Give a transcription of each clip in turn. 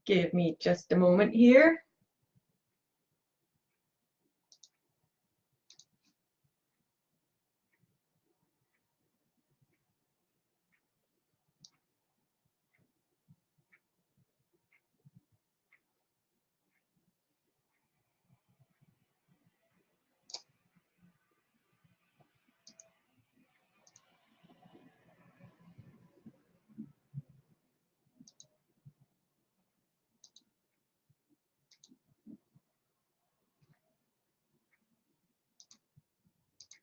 Give me just a moment here.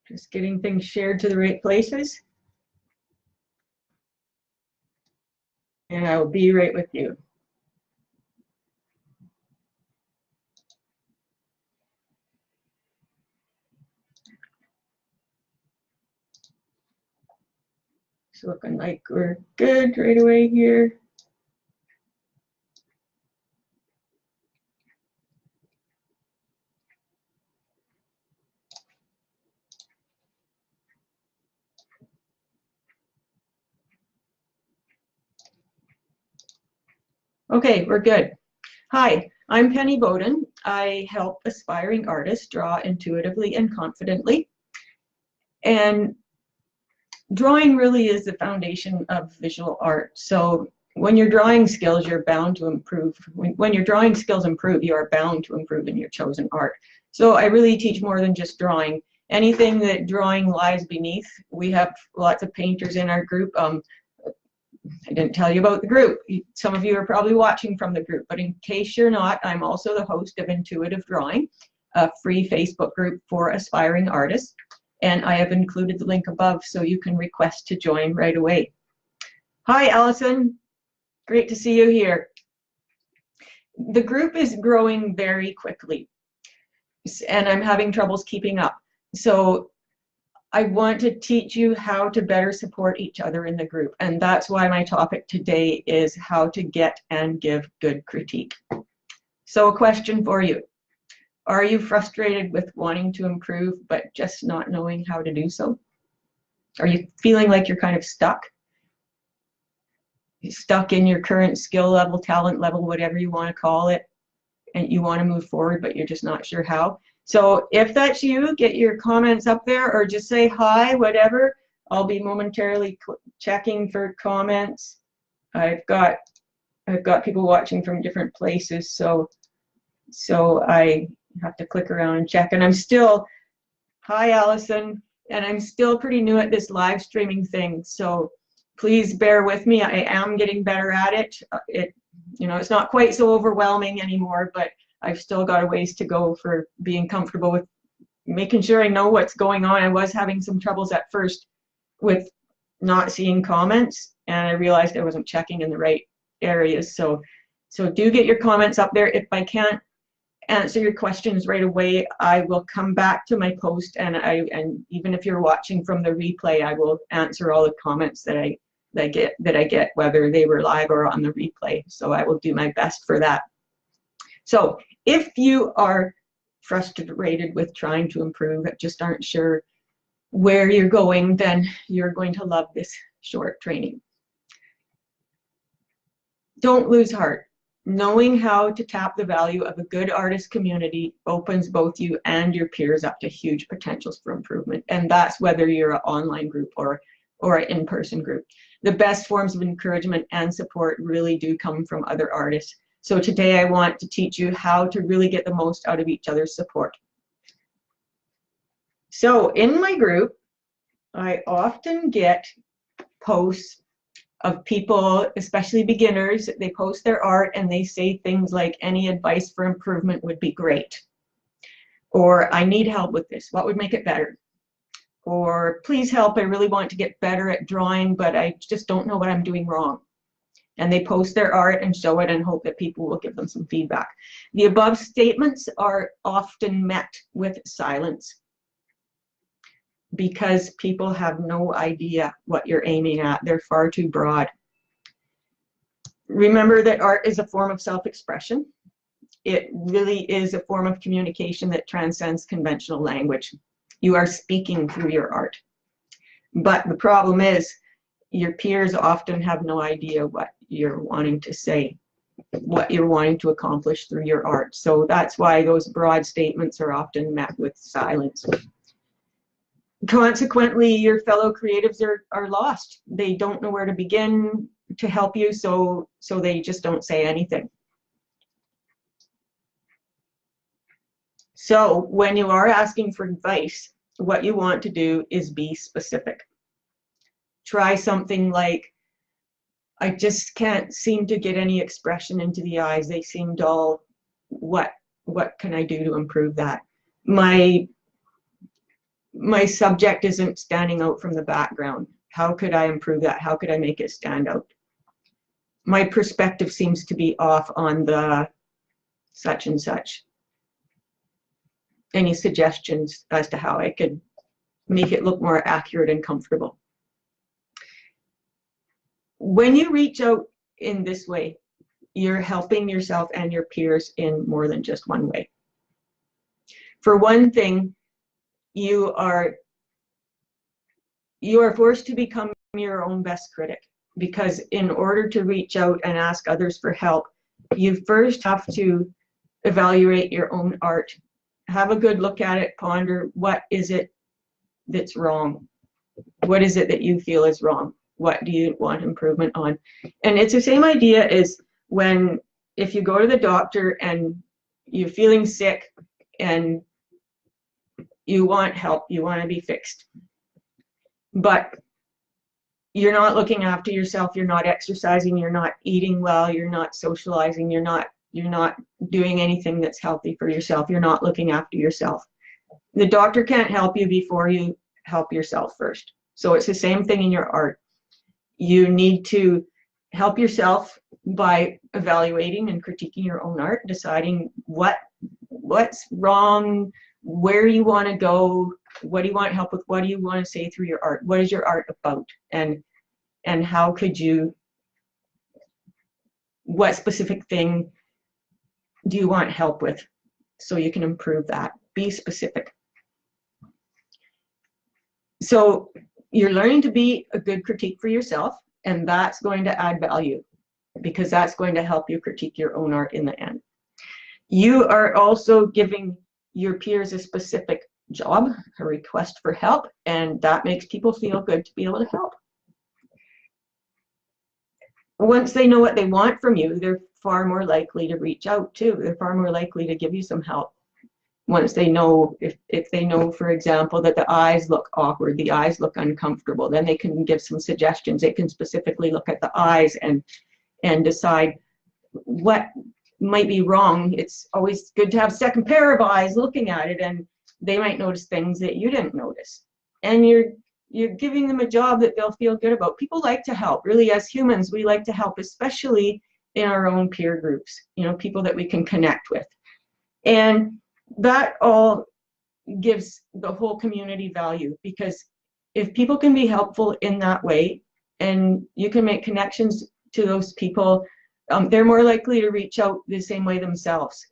Just getting things shared to the right places. And I will be right with you. It's looking like we're good right away here. Okay, we're good. Hi, I'm Penny Bowden. I help aspiring artists draw intuitively and confidently. And drawing really is the foundation of visual art. So when your drawing skills, you're bound to improve. When your drawing skills improve, you are bound to improve in your chosen art. So I really teach more than just drawing. Anything that drawing lies beneath. We have lots of painters in our group. I didn't tell you about the group. Some of you are probably watching from the group, but in case you're not, I'm also the host of Intuitive Drawing, a free Facebook group for aspiring artists. And I have included the link above so you can request to join right away. Hi, Allison. Great to see you here. The group is growing very quickly, and I'm having troubles keeping up. So I want to teach you how to better support each other in the group. And that's why my topic today is how to get and give good critique. So a question for you. Are you frustrated with wanting to improve but just not knowing how to do so? Are you feeling like you're kind of stuck? You're stuck in your current skill level, talent level, whatever you want to call it, and you want to move forward but you're just not sure how? So if that's you, get your comments up there or just say hi, whatever. I'll be momentarily checking for comments. I've got people watching from different places, so I have to click around and check. And I'm still, hi Allison, and I'm still pretty new at this live streaming thing, so please bear with me. I am getting better at it. It's not quite so overwhelming anymore, but I've still got a ways to go for being comfortable with making sure I know what's going on. I was having some troubles at first with not seeing comments, and I realized I wasn't checking in the right areas. So do get your comments up there. If I can't answer your questions right away, I will come back to my post, and even if you're watching from the replay, I will answer all the comments that I get, whether they were live or on the replay. So I will do my best for that. So if you are frustrated with trying to improve, just aren't sure where you're going, then you're going to love this short training. Don't lose heart. Knowing how to tap the value of a good artist community opens both you and your peers up to huge potentials for improvement. And that's whether you're an online group or an in-person group. The best forms of encouragement and support really do come from other artists. So today I want to teach you how to really get the most out of each other's support. So in my group, I often get posts of people, especially beginners. They post their art and they say things like, any advice for improvement would be great. Or, I need help with this. What would make it better? Or, please help, I really want to get better at drawing, but I just don't know what I'm doing wrong. And they post their art and show it and hope that people will give them some feedback. The above statements are often met with silence because people have no idea what you're aiming at. They're far too broad. Remember that art is a form of self-expression. It really is a form of communication that transcends conventional language. You are speaking through your art. But the problem is, your peers often have no idea what you're wanting to say. what you're wanting to accomplish through your art. So that's why those broad statements are often met with silence. Consequently, your fellow creatives are lost. They don't know where to begin to help you, so they just don't say anything. So when you are asking for advice, what you want to do is be specific. Try something like, I just can't seem to get any expression into the eyes. They seem dull. What can I do to improve that? My subject isn't standing out from the background. How could I improve that? How could I make it stand out? My perspective seems to be off on the such and such. Any suggestions as to how I could make it look more accurate and comfortable? When you reach out in this way, you're helping yourself and your peers in more than just one way. For one thing, you are forced to become your own best critic, because in order to reach out and ask others for help, you first have to evaluate your own art. Have a good look at it, ponder what is it that's wrong? What is it that you feel is wrong? What do you want improvement on? And it's the same idea as if you go to the doctor and you're feeling sick and you want help, you want to be fixed, but you're not looking after yourself, you're not exercising, you're not eating well, you're not socializing, you're not doing anything that's healthy for yourself, you're not looking after yourself. The doctor can't help you before you help yourself first. So it's the same thing in your art. You need to help yourself by evaluating and critiquing your own art, deciding what's wrong, where you want to go, what do you want help with, what do you want to say through your art, what is your art about, and how could you, what specific thing do you want help with so you can improve that. Be specific. So you're learning to be a good critique for yourself, and that's going to add value because that's going to help you critique your own art in the end. You are also giving your peers a specific job, a request for help, and that makes people feel good to be able to help. Once they know what they want from you, they're far more likely to reach out too. They're far more likely to give you some help. Once they know, if they know, for example, that the eyes look awkward, the eyes look uncomfortable, then they can give some suggestions. They can specifically look at the eyes and decide what might be wrong. It's always good to have a second pair of eyes looking at it, and they might notice things that you didn't notice. And you're giving them a job that they'll feel good about. People like to help. Really, as humans, we like to help, especially in our own peer groups, people that we can connect with. And that all gives the whole community value, because if people can be helpful in that way and you can make connections to those people, they're more likely to reach out the same way themselves.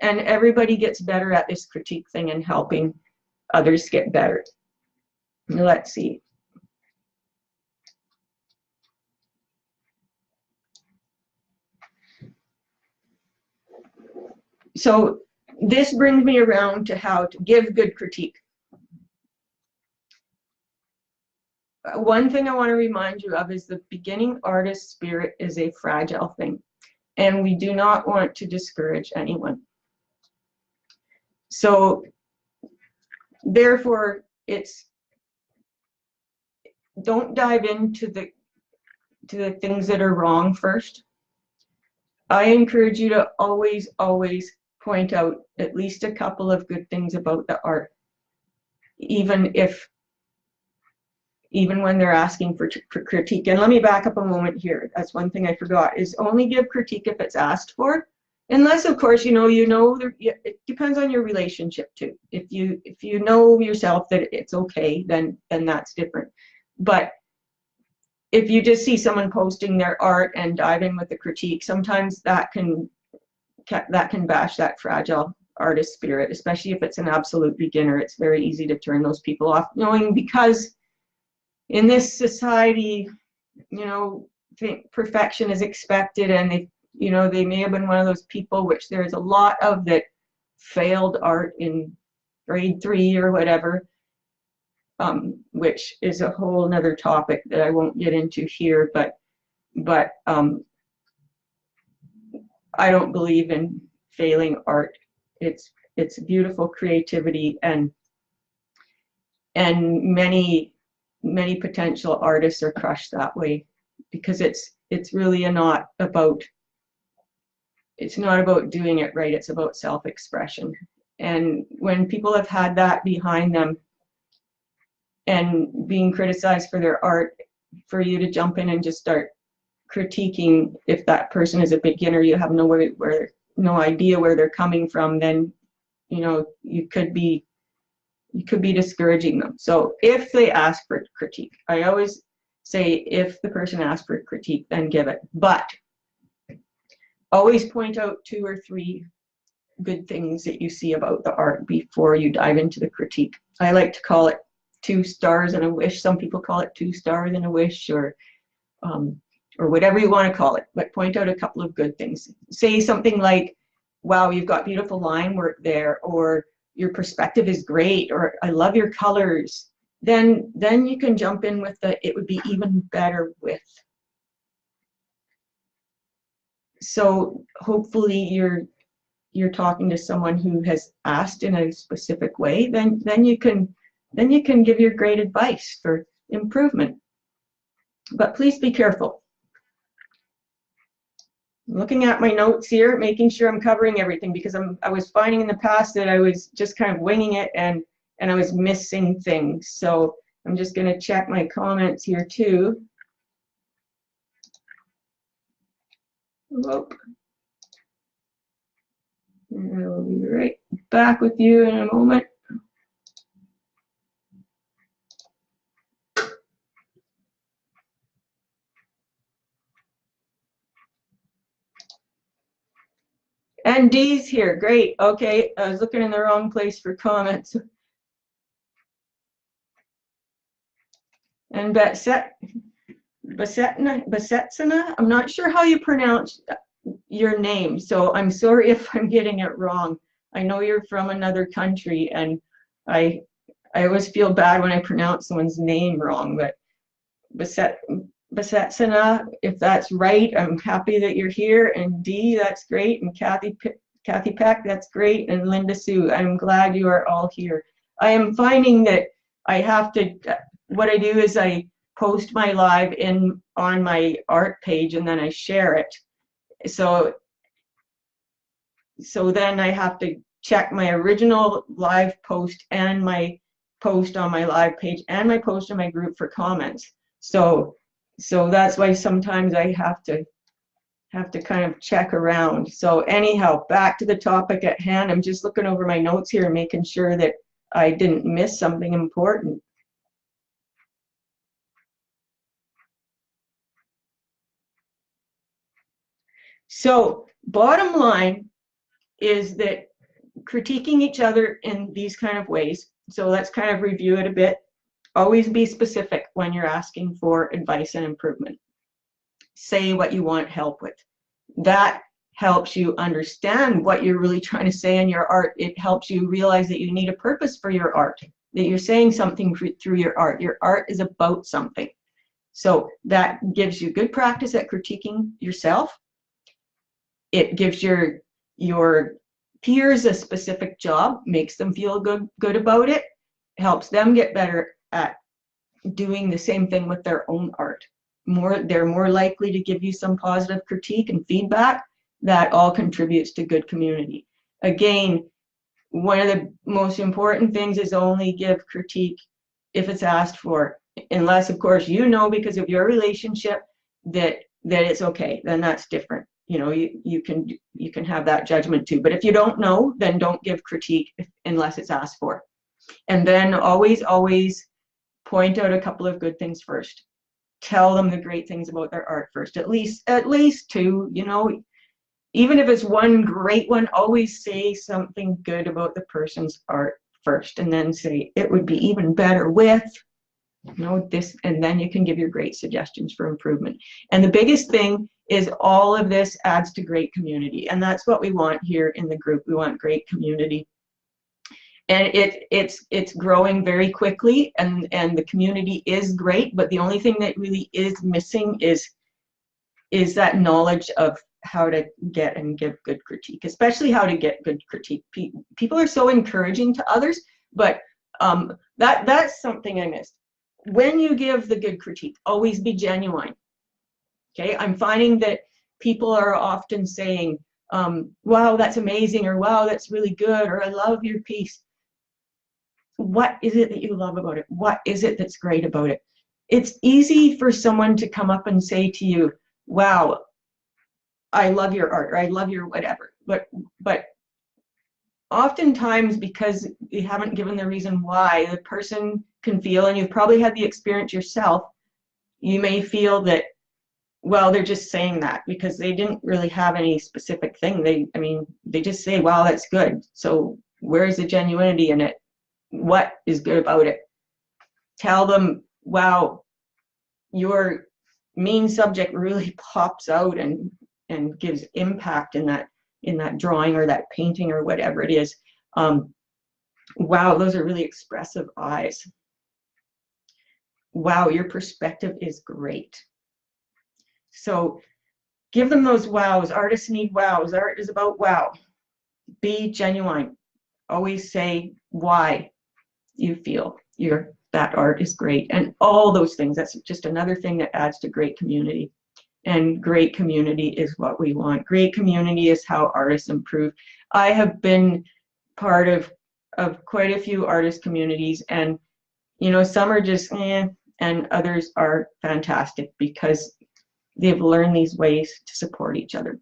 And everybody gets better at this critique thing and helping others get better. Let's see. So this brings me around to how to give good critique. One thing I want to remind you of is the beginning artist spirit is a fragile thing, and we do not want to discourage anyone. So therefore, don't dive into the things that are wrong first. I encourage you to always point out at least a couple of good things about the art, even when they're asking for critique. And let me back up a moment here. That's one thing I forgot, is only give critique if it's asked for. Unless, of course, it depends on your relationship too. If you know yourself that it's okay, then that's different. But if you just see someone posting their art and diving with the critique, sometimes that can bash that fragile artist spirit, especially if it's an absolute beginner. It's very easy to turn those people off, because in this society, perfection is expected, and you know, they may have been one of those people, which there's a lot of, that failed art in grade 3 or whatever, which is a whole nother topic that I won't get into here, but I don't believe in failing art. It's beautiful creativity, and many potential artists are crushed that way, because it's really not about doing it right. It's about self-expression. And when people have had that behind them and being criticized for their art, for you to jump in and just start critiquing, if that person is a beginner, you have no idea where they're coming from, then you know you could be discouraging them. So if they ask for critique, I always say, if the person asks for critique, then give it. But always point out 2 or 3 good things that you see about the art before you dive into the critique. I like to call it 2 stars and a wish. Some people call it 2 stars and a wish, or whatever you want to call it, but point out a couple of good things. Say something like, wow, you've got beautiful line work there, or your perspective is great, or I love your colors. Then you can jump in with the, it would be even better with. So hopefully you're talking to someone who has asked in a specific way, then you can give your great advice for improvement. But please be careful. Looking at my notes here, making sure I'm covering everything, because I was finding in the past that I was just kind of winging it, and I was missing things. So I'm just going to check my comments here too. Whoop. And I will be right back with you in a moment. And Dee's here, great. Okay, I was looking in the wrong place for comments. And Basetsana, I'm not sure how you pronounce your name, so I'm sorry if I'm getting it wrong. I know you're from another country, and I always feel bad when I pronounce someone's name wrong, but Basetsana, if that's right, I'm happy that you're here. And Dee, that's great. And Kathy Peck, that's great. And Linda Sue, I'm glad you are all here. I am finding that I have to, what I do is I post my live on my art page, and then I share it. So then I have to check my original live post and my post on my live page and my post on my group for comments. So that's why sometimes I have to kind of check around. So anyhow, back to the topic at hand. I'm just looking over my notes here and making sure that I didn't miss something important. So bottom line is that critiquing each other in these kind of ways, so let's kind of review it a bit. Always be specific when you're asking for advice and improvement. Say what you want help with. That helps you understand what you're really trying to say in your art. It helps you realize that you need a purpose for your art, that you're saying something through your art. Your art is about something. So that gives you good practice at critiquing yourself. It gives your peers a specific job, makes them feel good about it, helps them get better at doing the same thing with their own art. They're more likely to give you some positive critique and feedback. That all contributes to good community. Again, one of the most important things is only give critique if it's asked for, unless of course you know because of your relationship that it's okay, then that's different. You know, you can have that judgment too. But if you don't know, then don't give critique unless it's asked for. And then always point out a couple of good things first. Tell them the great things about their art first. At least 2, you know. Even if it's one great one, always say something good about the person's art first, and then say it would be even better with, you know, this, and then you can give your great suggestions for improvement. And the biggest thing is all of this adds to great community. And that's what we want here in the group. We want great community. And it's growing very quickly, and the community is great, but the only thing that really is missing is that knowledge of how to get and give good critique, especially how to get good critique. People are so encouraging to others, but that's something I missed. When you give the good critique, always be genuine. Okay, I'm finding that people are often saying, wow, that's amazing, or wow, that's really good, or I love your piece. What is it that you love about it? What is it that's great about it? It's easy for someone to come up and say to you, wow, I love your art, or I love your whatever. But oftentimes, because you haven't given the reason why, the person can feel, and you've probably had the experience yourself, you may feel that, well, they're just saying that because they didn't really have any specific thing. They just say, wow, that's good. So where's the genuinity in it? What is good about it? Tell them, wow, your main subject really pops out and gives impact in that drawing or that painting or whatever it is. Wow, those are really expressive eyes. Wow, your perspective is great. So give them those wows. Artists need wows. Art is about wow. Be genuine. Always say why you feel that art is great, and all those things. That's just another thing that adds to great community. And great community is what we want. Great community is how artists improve. I have been part of quite a few artist communities, and some are just and others are fantastic because they've learned these ways to support each other.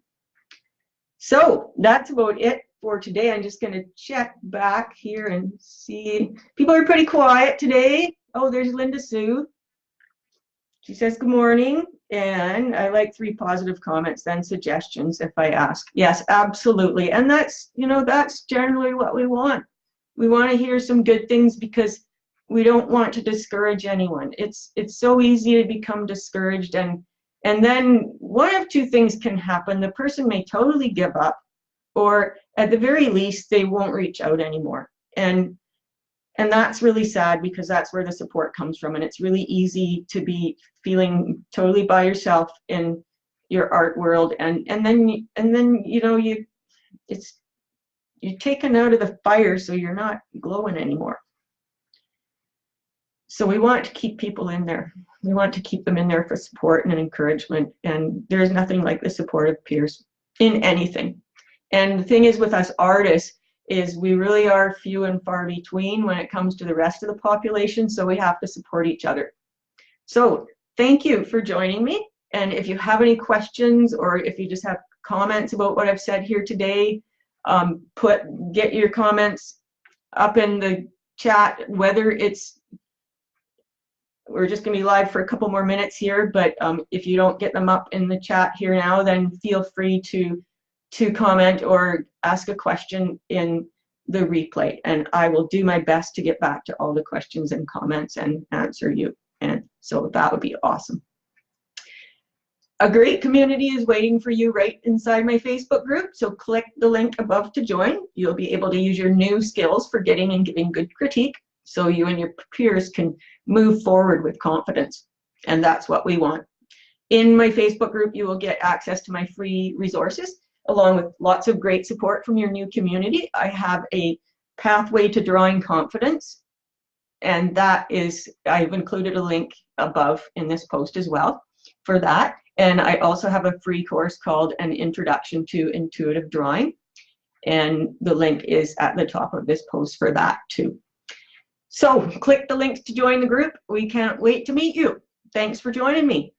So that's about it for today. I'm just going to check back here and see. People are pretty quiet today. Oh, there's Linda Sue. She says good morning, and I like 3 positive comments, then suggestions if I ask. Yes, absolutely. And that's generally what we want. We want to hear some good things because we don't want to discourage anyone. It's so easy to become discouraged, and then one of 2 things can happen. The person may totally give up, or at the very least, they won't reach out anymore. And that's really sad because that's where the support comes from. And it's really easy to be feeling totally by yourself in your art world. And then you're taken out of the fire, so you're not glowing anymore. So we want to keep people in there. We want to keep them in there for support and encouragement. And there's nothing like the support of peers in anything. And the thing is with us artists is we really are few and far between when it comes to the rest of the population, so we have to support each other. So thank you for joining me. And if you have any questions, or if you just have comments about what I've said here today, get your comments up in the chat, whether we're just going to be live for a couple more minutes here, but if you don't get them up in the chat here now, then feel free to comment or ask a question in the replay, and I will do my best to get back to all the questions and comments and answer you. And so that would be awesome. A great community is waiting for you right inside my Facebook group, so click the link above to join. You'll be able to use your new skills for getting and giving good critique, so you and your peers can move forward with confidence, and that's what we want. In my Facebook group, you will get access to my free resources, along with lots of great support from your new community. I have a pathway to drawing confidence, and I've included a link above in this post as well for that. And I also have a free course called An Introduction to Intuitive Drawing, and the link is at the top of this post for that too. So click the links to join the group. We can't wait to meet you. Thanks for joining me.